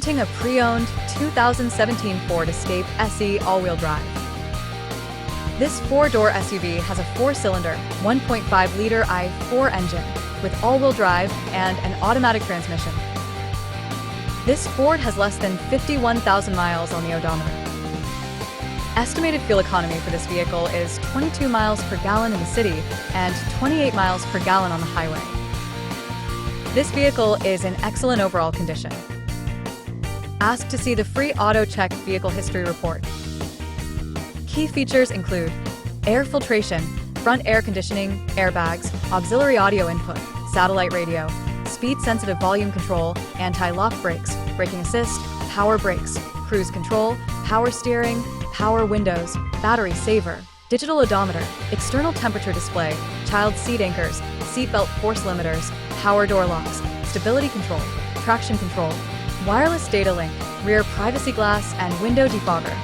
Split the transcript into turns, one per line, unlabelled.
presenting a pre-owned 2017 Ford Escape SE all-wheel drive. This four-door SUV has a four-cylinder, 1.5-liter i4 engine with all-wheel drive and an automatic transmission. This Ford has less than 51,000 miles on the odometer. Estimated fuel economy for this vehicle is 22 miles per gallon in the city and 28 miles per gallon on the highway. This vehicle is in excellent overall condition. Ask to see the free AutoCheck Vehicle History Report. Key features include air filtration, front air conditioning, airbags, auxiliary audio input, satellite radio, speed-sensitive volume control, anti-lock brakes, braking assist, power brakes, cruise control, power steering, power windows, battery saver, digital odometer, external temperature display, child seat anchors, seatbelt force limiters, power door locks, stability control, traction control, wireless data link, rear privacy glass, and window defogger.